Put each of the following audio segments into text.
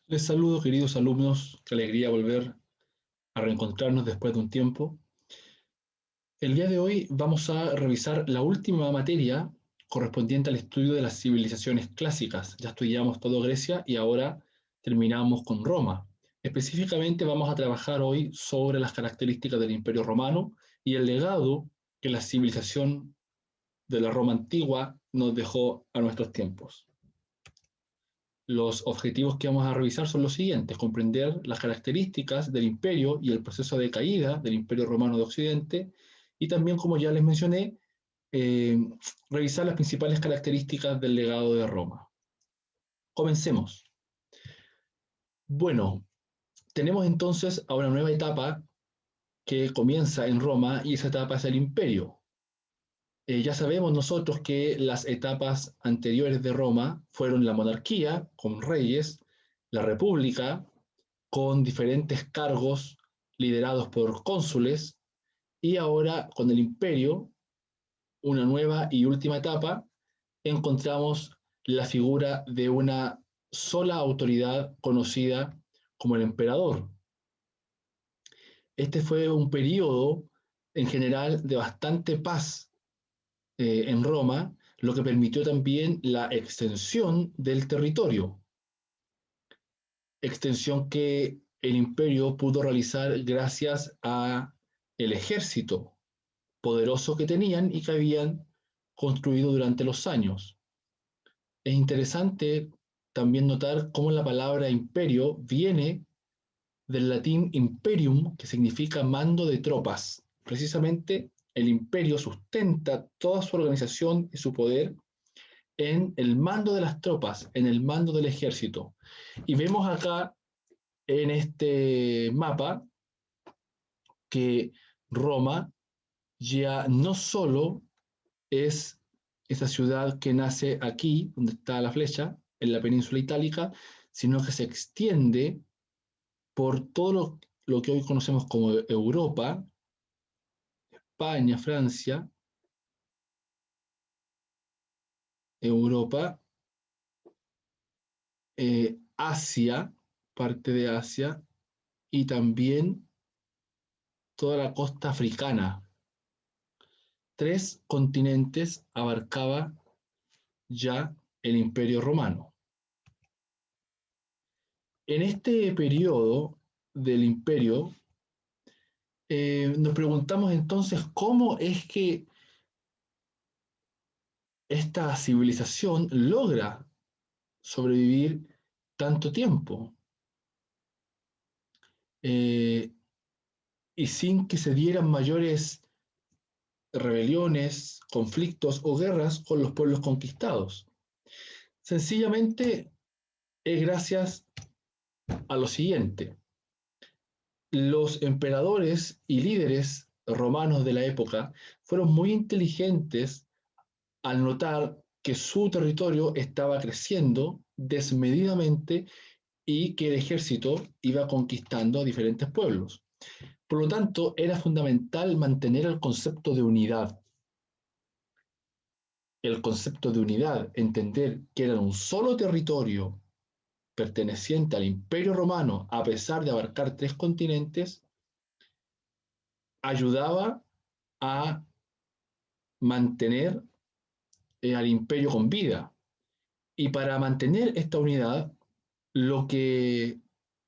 Les saludo, queridos alumnos. Qué alegría volver a reencontrarnos después de un tiempo. El día de hoy vamos a revisar la última materia correspondiente al estudio de las civilizaciones clásicas. Ya estudiamos todo Grecia y ahora terminamos con Roma. Específicamente vamos a trabajar hoy sobre las características del Imperio Romano y el legado que la civilización de la Roma antigua nos dejó a nuestros tiempos. Los objetivos que vamos a revisar son los siguientes: comprender las características del imperio y el proceso de caída del Imperio Romano de Occidente, y también, como ya les mencioné, eh, revisar las principales características del legado de Roma. Comencemos. Bueno, tenemos entonces a una nueva etapa que comienza en Roma, y esa etapa es el imperio. Ya sabemos nosotros que las etapas anteriores de Roma fueron la monarquía, con reyes, la república, con diferentes cargos liderados por cónsules, y ahora con el imperio, una nueva y última etapa, encontramos la figura de una sola autoridad conocida como el emperador. Este fue un periodo en general de bastante paz en Roma, lo que permitió también la extensión del territorio, extensión que el imperio pudo realizar gracias a el ejército poderoso que tenían y que habían construido durante los años. Es interesante también notar cómo la palabra imperio viene del latín imperium, que significa mando de tropas. Precisamente el imperio sustenta toda su organización y su poder en el mando de las tropas, en el mando del ejército. Y vemos acá en este mapa que Roma ya no solo es esa ciudad que nace aquí, donde está la flecha, en la península itálica, sino que se extiende por todo lo que hoy conocemos como Europa, España, Francia, Europa, Asia, parte de Asia, y también toda la costa africana. Tres continentes abarcaba ya el Imperio Romano. En este periodo del imperio, nos preguntamos entonces cómo es que esta civilización logra sobrevivir tanto tiempo, eh, y sin que se dieran mayores rebeliones, conflictos o guerras con los pueblos conquistados. Sencillamente es gracias a lo siguiente: los emperadores y líderes romanos de la época fueron muy inteligentes al notar que su territorio estaba creciendo desmedidamente y que el ejército iba conquistando a diferentes pueblos. Por lo tanto, era fundamental mantener el concepto de unidad. El concepto de unidad, entender que era un solo territorio perteneciente al Imperio Romano, a pesar de abarcar tres continentes, ayudaba a mantener al imperio con vida. Y para mantener esta unidad, lo que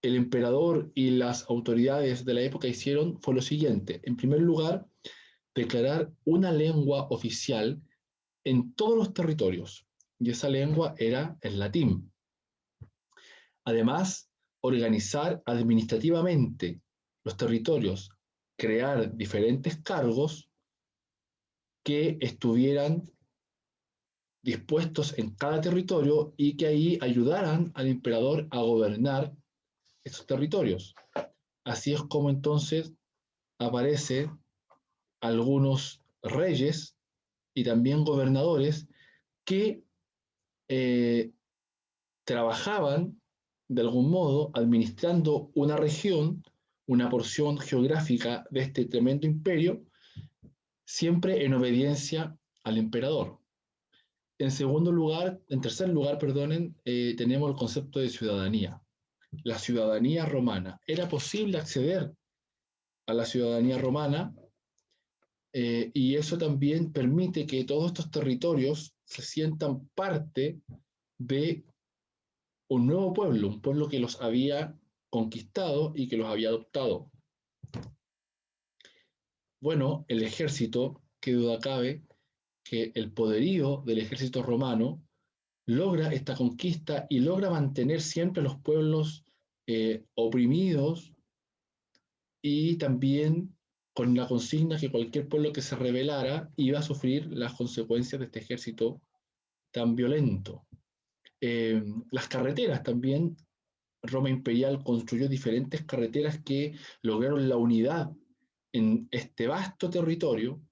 el emperador y las autoridades de la época hicieron fue lo siguiente: en primer lugar, declarar una lengua oficial en todos los territorios, y esa lengua era el latín. Además, organizar administrativamente los territorios, crear diferentes cargos que estuvieran dispuestos en cada territorio y que ahí ayudaran al emperador a gobernar esos territorios. Así es como entonces aparecen algunos reyes y también gobernadores que eh, trabajaban de algún modo administrando una región, una porción geográfica de este tremendo imperio, siempre en obediencia al emperador. En segundo lugar, en tercer lugar, perdonen, tenemos el concepto de ciudadanía. la ciudadanía romana. Era posible acceder a la ciudadanía romana y eso también permite que todos estos territorios se sientan parte de un nuevo pueblo, un pueblo que los había conquistado y que los había adoptado. Bueno, el ejército, qué duda cabe, que el poderío del ejército romano logra esta conquista y logra mantener siempre los pueblos oprimidos y también con la consigna que cualquier pueblo que se rebelara iba a sufrir las consecuencias de este ejército tan violento. Las carreteras también, Roma imperial construyó diferentes carreteras que lograron la unidad en este vasto territorio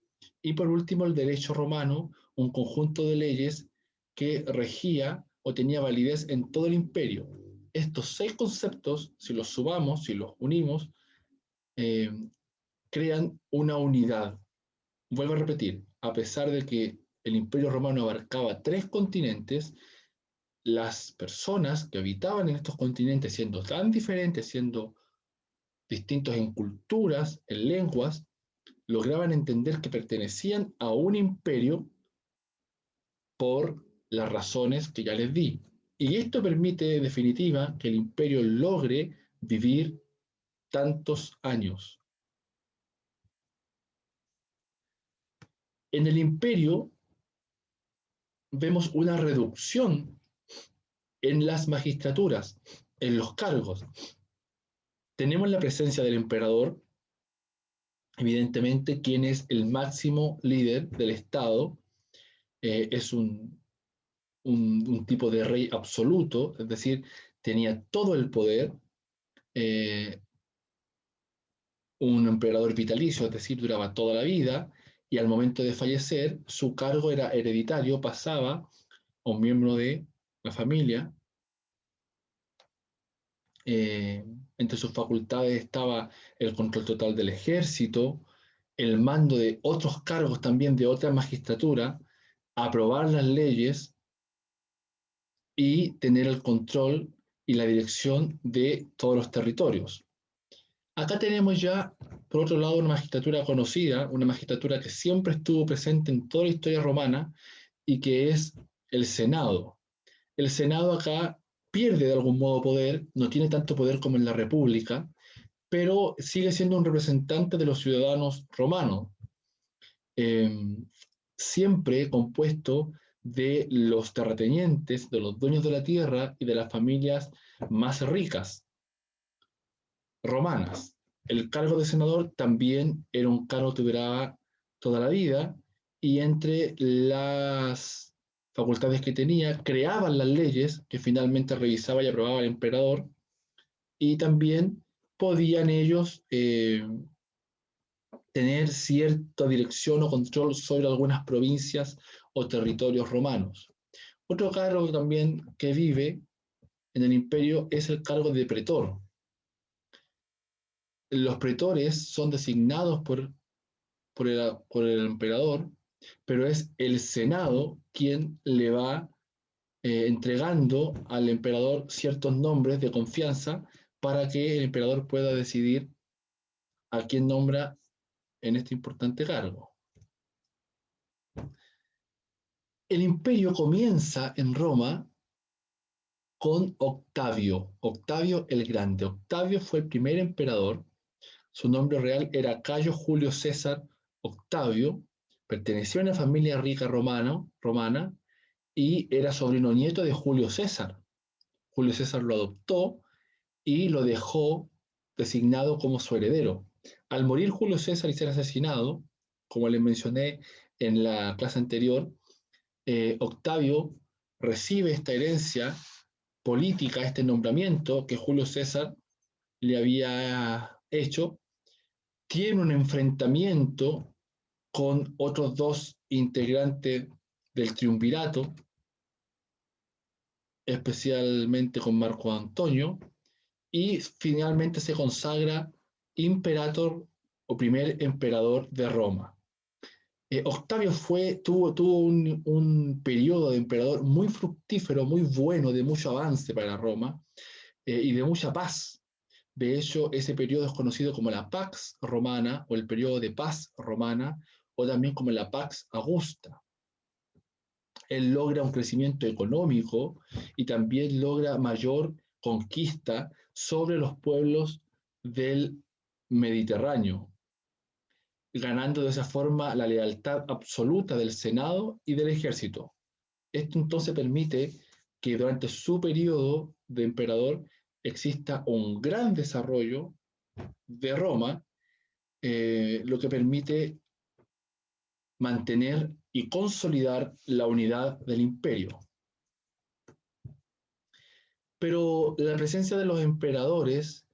y por último el derecho romano, un conjunto de leyes que regía o tenía validez en todo el imperio. Estos 6 conceptos, si los sumamos, si los unimos, eh, crean una unidad. Vuelvo a repetir, a pesar de que el imperio romano abarcaba 3 continentes, las personas que habitaban en estos continentes, siendo tan diferentes, siendo distintos en culturas, en lenguas, lograban entender que pertenecían a un imperio por las razones que ya les di. Y esto permite, en definitiva, que el imperio logre vivir tantos años. En el imperio vemos una reducción en las magistraturas, en los cargos. Tenemos la presencia del emperador, evidentemente, quien es el máximo líder del Estado, es un tipo de rey absoluto, es decir, tenía todo el poder, eh, un emperador vitalicio, es decir, duraba toda la vida, y al momento de fallecer, su cargo era hereditario, pasaba a un miembro de la familia. Eh, Entre sus facultades estaba el control total del ejército, el mando de otros cargos también de otra magistratura, aprobar las leyes y tener el control y la dirección de todos los territorios. Acá tenemos ya, por otro lado, una magistratura conocida, una magistratura que siempre estuvo presente en toda la historia romana y que es el Senado. El Senado acá pierde de algún modo poder, no tiene tanto poder como en la República, pero sigue siendo un representante de los ciudadanos romanos, eh, siempre compuesto de los terratenientes, de los dueños de la tierra y de las familias más ricas romanas. El cargo de senador también era un cargo que duraba toda la vida y entre las facultades que tenía, creaban las leyes que finalmente revisaba y aprobaba el emperador y también podían ellos tener cierta dirección o control sobre algunas provincias o territorios romanos. Otro cargo también que vive en el imperio es el cargo de pretor. Los pretores son designados por el emperador, pero es el Senado quien le va entregando al emperador ciertos nombres de confianza para que el emperador pueda decidir a quién nombra en este importante cargo. El imperio comienza en Roma con Octavio, Octavio el Grande. Octavio fue el primer emperador, su nombre real era Cayo Julio César Octavio, perteneció a una familia rica romana y era sobrino nieto de Julio César. Julio César lo adoptó y lo dejó designado como su heredero. Al morir Julio César y ser asesinado, como les mencioné en la clase anterior, Octavio recibe esta herencia política, este nombramiento que Julio César le había hecho, tiene un enfrentamiento con otros 2 integrantes del triunvirato, especialmente con Marco Antonio, y finalmente se consagra imperator o primer emperador de Roma. Octavio tuvo un periodo de emperador muy fructífero, muy bueno, de mucho avance para Roma. y de mucha paz. De hecho, ese periodo es conocido como la Pax Romana o el periodo de paz romana o también como la Pax Augusta. Él logra un crecimiento económico y también logra mayor conquista sobre los pueblos del Mediterráneo, ganando de esa forma la lealtad absoluta del Senado y del ejército. Esto entonces permite que durante su periodo de emperador exista un gran desarrollo de Roma, lo que permite mantener y consolidar la unidad del imperio. Pero la presencia de los emperadores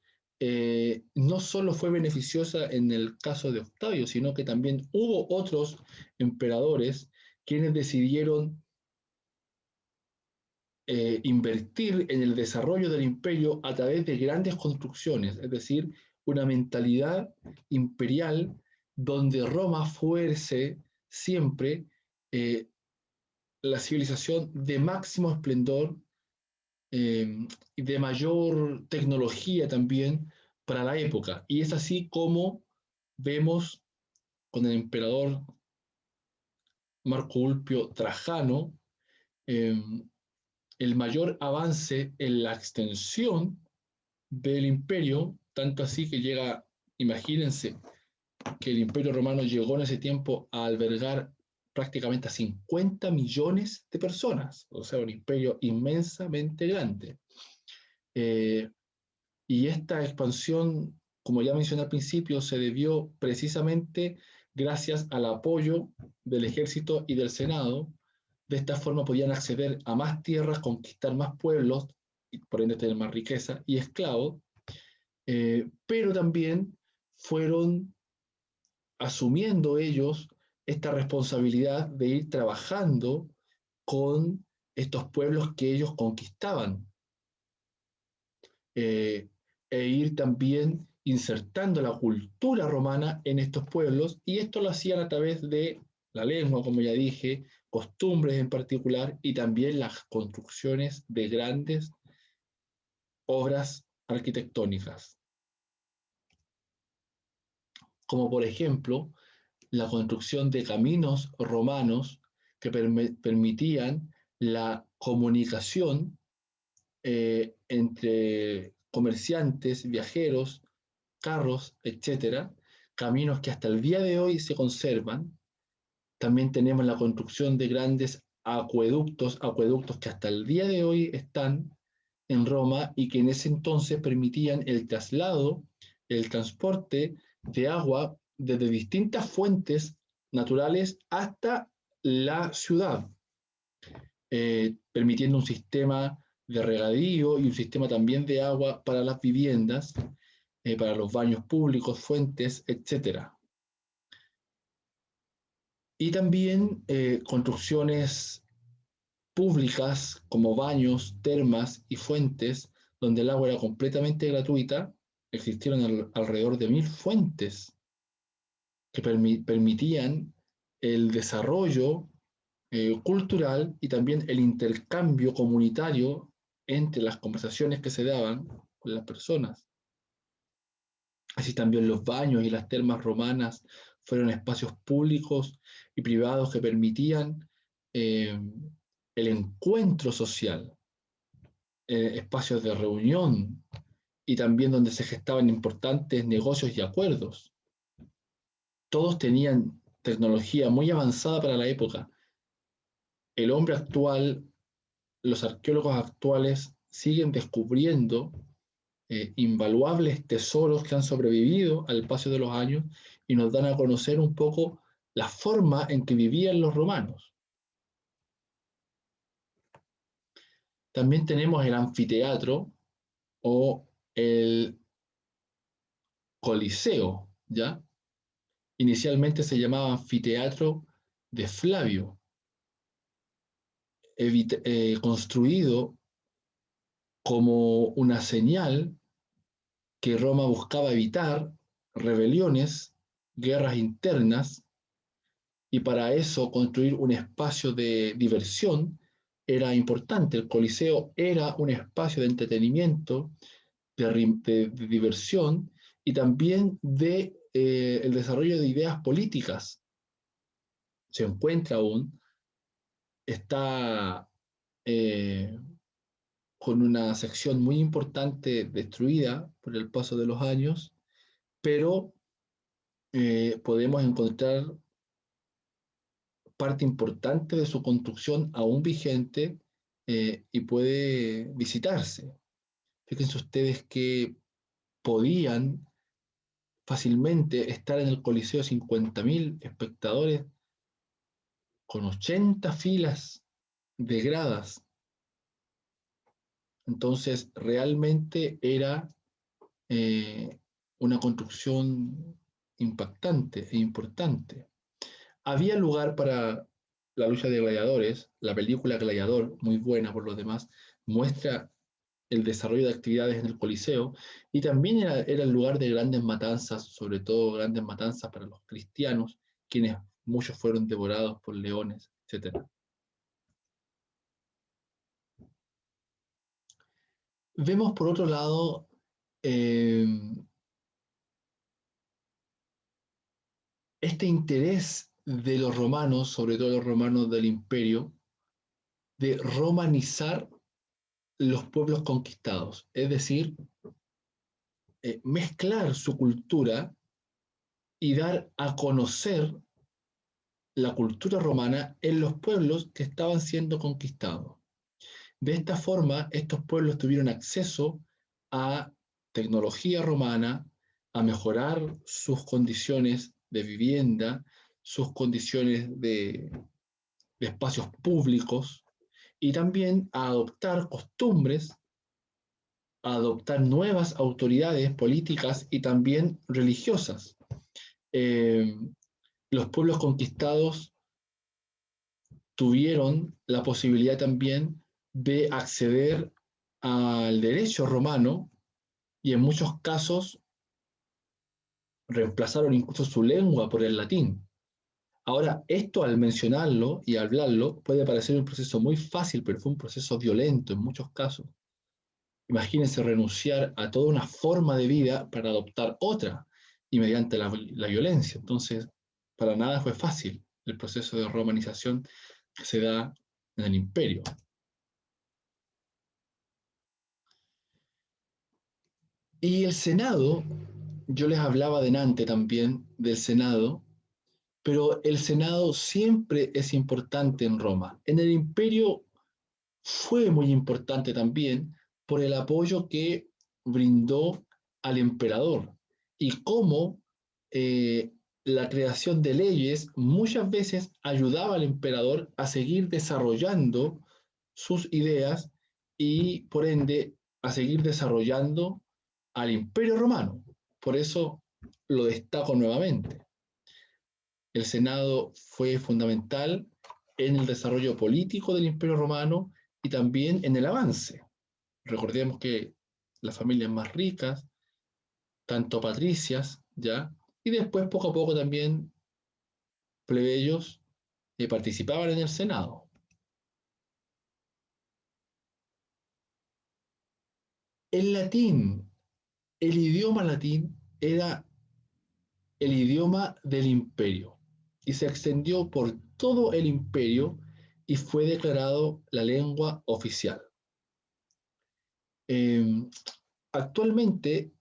no solo fue beneficiosa en el caso de Octavio, sino que también hubo otros emperadores quienes decidieron invertir en el desarrollo del imperio a través de grandes construcciones, es decir, una mentalidad imperial donde Roma fuese siempre eh, la civilización de máximo esplendor y de mayor tecnología también para la época. Y es así como vemos con el emperador Marco Ulpio Trajano eh, el mayor avance en la extensión del imperio, tanto así que llega, imagínense, que el imperio romano llegó en ese tiempo a albergar prácticamente a 50 millones de personas, o sea, un imperio inmensamente grande. Eh, y esta expansión, como ya mencioné al principio, se debió precisamente gracias al apoyo del ejército y del Senado. De esta forma podían acceder a más tierras, conquistar más pueblos, y por ende tener más riqueza y esclavos, pero también fueron asumiendo ellos esta responsabilidad de ir trabajando con estos pueblos que ellos conquistaban eh, e ir también insertando la cultura romana en estos pueblos, y esto lo hacían a través de la lengua, como ya dije, costumbres en particular, y también las construcciones de grandes obras arquitectónicas, como por ejemplo la construcción de caminos romanos que permitían la comunicación entre comerciantes, viajeros, carros, etcétera, caminos que hasta el día de hoy se conservan. También tenemos la construcción de grandes acueductos que hasta el día de hoy están en Roma y que en ese entonces permitían el traslado, el transporte de agua desde distintas fuentes naturales hasta la ciudad, permitiendo un sistema de regadío y un sistema también de agua para las viviendas, para los baños públicos, fuentes, etcétera. Y también construcciones públicas como baños, termas y fuentes, donde el agua era completamente gratuita. Existieron alrededor de 1000 fuentes que permitían el desarrollo cultural y también el intercambio comunitario entre las conversaciones que se daban con las personas. Así también los baños y las termas romanas fueron espacios públicos y privados que permitían eh, el encuentro social, espacios de reunión y también donde se gestaban importantes negocios y acuerdos. Todos tenían tecnología muy avanzada para la época. El hombre actual, los arqueólogos actuales siguen descubriendo invaluables tesoros que han sobrevivido al paso de los años y nos dan a conocer un poco la forma en que vivían los romanos. También tenemos el anfiteatro o el coliseo, ¿ya? Inicialmente se llamaba anfiteatro de Flavio, construido como una señal que Roma buscaba evitar rebeliones, guerras internas, y para eso construir un espacio de diversión era importante. El Coliseo era un espacio de entretenimiento, de diversión y también de el desarrollo de ideas políticas. Se encuentra aún, está eh, con una sección muy importante destruida por el paso de los años, pero podemos encontrar parte importante de su construcción aún vigente y puede visitarse. Fíjense ustedes que podían fácilmente estar en el Coliseo 50.000 espectadores con 80 filas de gradas. Entonces, realmente era eh, una construcción impactante e importante. Había lugar para la lucha de gladiadores. La película Gladiador, muy buena por los demás, muestra el desarrollo de actividades en el Coliseo y también era el lugar de grandes matanzas, sobre todo grandes matanzas para los cristianos, quienes muchos fueron devorados por leones, etc. Vemos por otro lado eh, este interés de los romanos, sobre todo los romanos del imperio, de romanizar los pueblos conquistados, es decir, mezclar su cultura y dar a conocer la cultura romana en los pueblos que estaban siendo conquistados. De esta forma, estos pueblos tuvieron acceso a tecnología romana, a mejorar sus condiciones de vivienda, sus condiciones de espacios públicos y también a adoptar costumbres, a adoptar nuevas autoridades políticas y también religiosas. Eh, los pueblos conquistados tuvieron la posibilidad también de acceder al derecho romano y en muchos casos reemplazaron incluso su lengua por el latín. Ahora, esto al mencionarlo y hablarlo puede parecer un proceso muy fácil, pero fue un proceso violento en muchos casos. Imagínense renunciar a toda una forma de vida para adoptar otra y mediante la violencia. Entonces, para nada fue fácil el proceso de romanización que se da en el imperio. Y el Senado, yo les hablaba delante también del Senado, pero el Senado siempre es importante en Roma. En el imperio fue muy importante también por el apoyo que brindó al emperador y cómo eh, la creación de leyes muchas veces ayudaba al emperador a seguir desarrollando sus ideas y por ende a seguir desarrollando al imperio romano. Por eso lo destaco nuevamente. El Senado fue fundamental en el desarrollo político del Imperio Romano y también en el avance. Recordemos que las familias más ricas, tanto patricias, ¿ya? Y después poco a poco también plebeyos participaban en el Senado. El latín, el idioma latín era el idioma del imperio y se extendió por todo el imperio y fue declarado la lengua oficial. Eh, Actualmente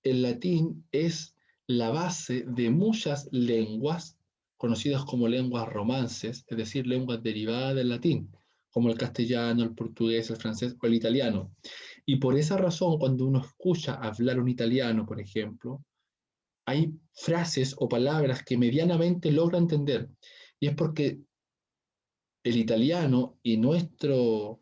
el latín es la base de muchas lenguas conocidas como lenguas romances, es decir, lenguas derivadas del latín, como el castellano, el portugués, el francés o el italiano. Y por esa razón, cuando uno escucha hablar un italiano, por ejemplo, hay frases o palabras que medianamente logra entender. Y es porque el italiano y nuestro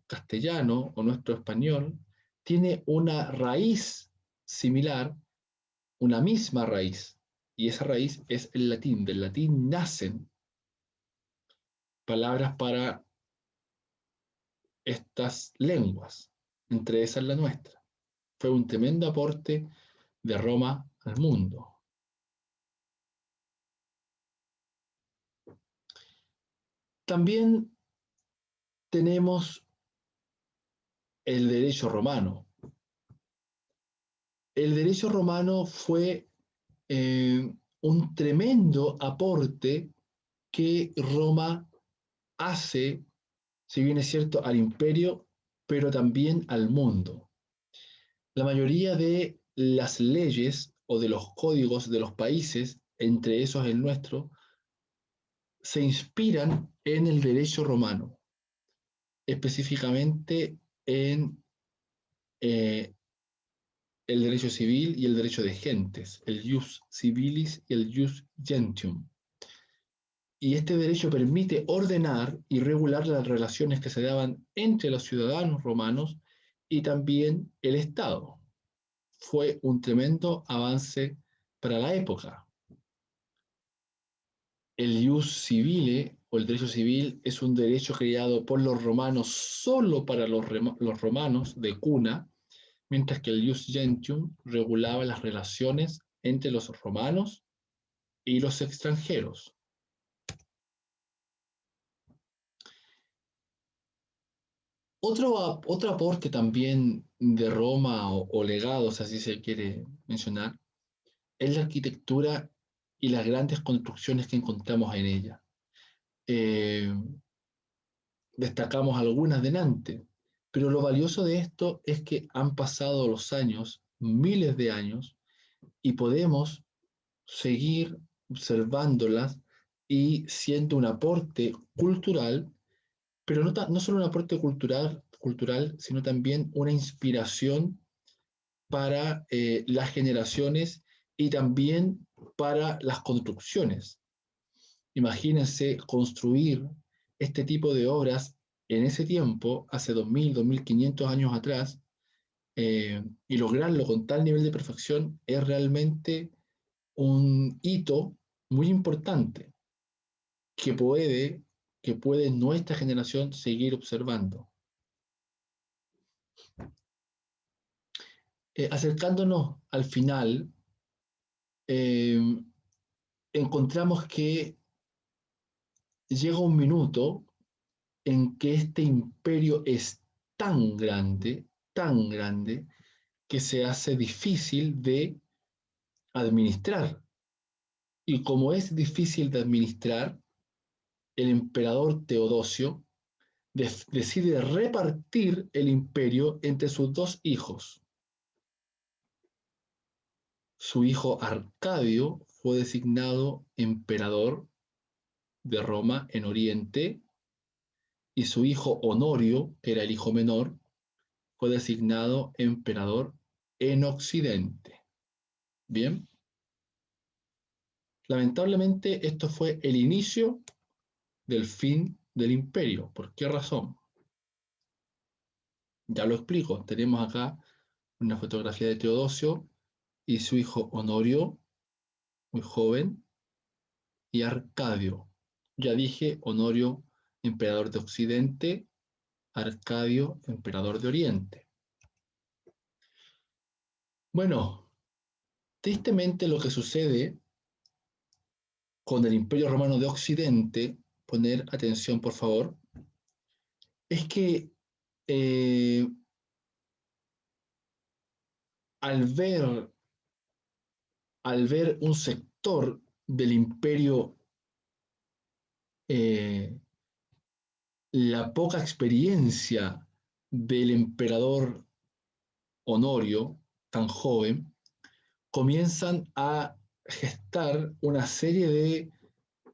castellano o nuestro español tiene una raíz similar, una misma raíz, y esa raíz es el latín. Del latín nacen palabras para estas lenguas, entre esas la nuestra. Fue un tremendo aporte de Roma al mundo. También tenemos el derecho romano. El derecho romano fue un tremendo aporte que Roma hace, si bien es cierto, al imperio, pero también al mundo. La mayoría de las leyes o de los códigos de los países, entre esos el nuestro, se inspiran en el derecho romano, específicamente en eh, el derecho civil y el derecho de gentes, el jus civilis y el jus gentium. Y este derecho permite ordenar y regular las relaciones que se daban entre los ciudadanos romanos y también el Estado. Fue un tremendo avance para la época. El jus civile o el derecho civil es un derecho creado por los romanos solo para los romanos de cuna, mientras que el jus gentium regulaba las relaciones entre los romanos y los extranjeros. Otro aporte también de Roma o legado, si así se quiere mencionar, es la arquitectura y las grandes construcciones que encontramos en ella. Eh, Destacamos algunas delante, pero lo valioso de esto es que han pasado los años, miles de años, y podemos seguir observándolas y siendo un aporte cultural, pero no solo un aporte cultural, sino también una inspiración para las generaciones y también para las construcciones. Imagínense construir este tipo de obras en ese tiempo, hace 2000, 2500 años atrás, y lograrlo con tal nivel de perfección es realmente un hito muy importante que puede nuestra generación seguir observando. Acercándonos al final, eh, encontramos que llega un minuto en que este imperio es tan grande, que se hace difícil de administrar. Y como es difícil de administrar, el emperador Teodosio decide repartir el imperio entre sus dos hijos. Su hijo Arcadio fue designado emperador de Roma en Oriente y su hijo Honorio, que era el hijo menor, fue designado emperador en Occidente. Bien, lamentablemente esto fue el inicio del fin del imperio. ¿Por qué razón? Ya lo explico. Tenemos acá una fotografía de Teodosio y su hijo Honorio, muy joven, y Arcadio. Ya dije, Honorio, emperador de Occidente, Arcadio, emperador de Oriente. Bueno, tristemente lo que sucede con el Imperio Romano de Occidente, poner atención por favor, es que eh, al ver, al ver un sector del imperio, eh, la poca experiencia del emperador Honorio, tan joven, comienzan a gestar una serie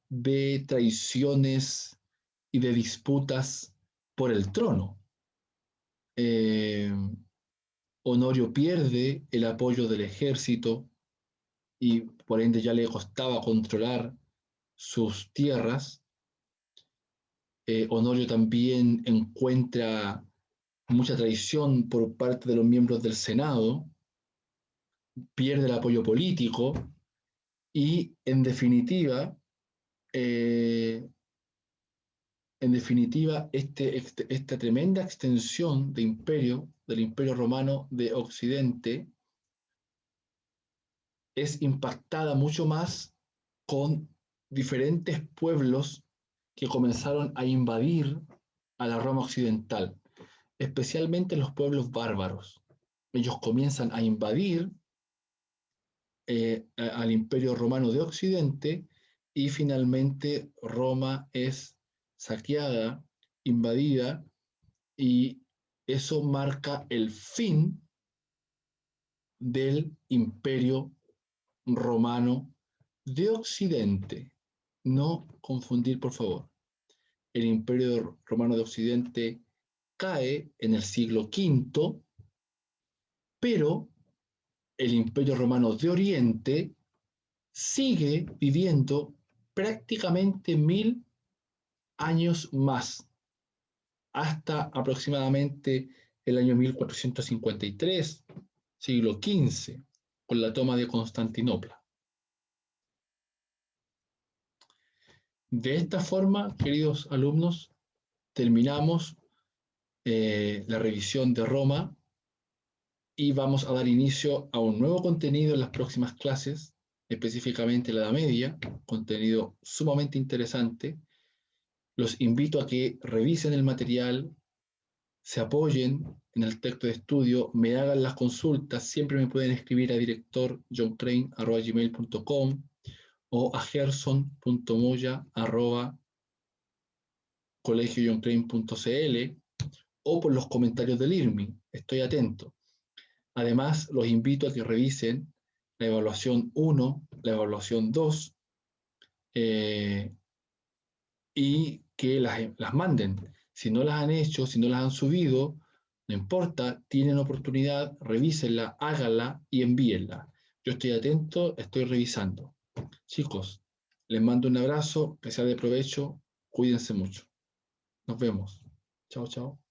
de traiciones y de disputas por el trono. Eh, Honorio pierde el apoyo del ejército y por ende ya le costaba controlar sus tierras. Honorio también encuentra mucha traición por parte de los miembros del Senado, pierde el apoyo político y eh, en definitiva esta tremenda extensión de imperio, del imperio romano de Occidente, es impactada mucho más con diferentes pueblos que comenzaron a invadir a la Roma occidental, especialmente los pueblos bárbaros. Ellos comienzan a invadir al Imperio Romano de Occidente y finalmente Roma es saqueada, invadida, y eso marca el fin del Imperio Romano de Occidente. No confundir, por favor. El Imperio Romano de Occidente cae en el siglo V, pero el Imperio Romano de Oriente sigue viviendo prácticamente 1000 años más, hasta aproximadamente el año 1453, siglo XV, con la toma de Constantinopla. De esta forma, queridos alumnos, terminamos la revisión de Roma y vamos a dar inicio a un nuevo contenido en las próximas clases, específicamente la Edad Media, contenido sumamente interesante. Los invito a que revisen el material, se apoyen en el texto de estudio, me hagan las consultas, siempre me pueden escribir a directorjohncrane@gmail.com o a gerson.moya@colegiojohncrane.cl o por los comentarios del IRMI, estoy atento. Además, los invito a que revisen la evaluación 1, la evaluación 2, y que las manden. Si no las han hecho, si no las han subido, no importa, tienen oportunidad, revísenla, háganla y envíenla. Yo estoy atento, estoy revisando. Chicos, les mando un abrazo, que sea de provecho, cuídense mucho. Nos vemos. Chao, chao.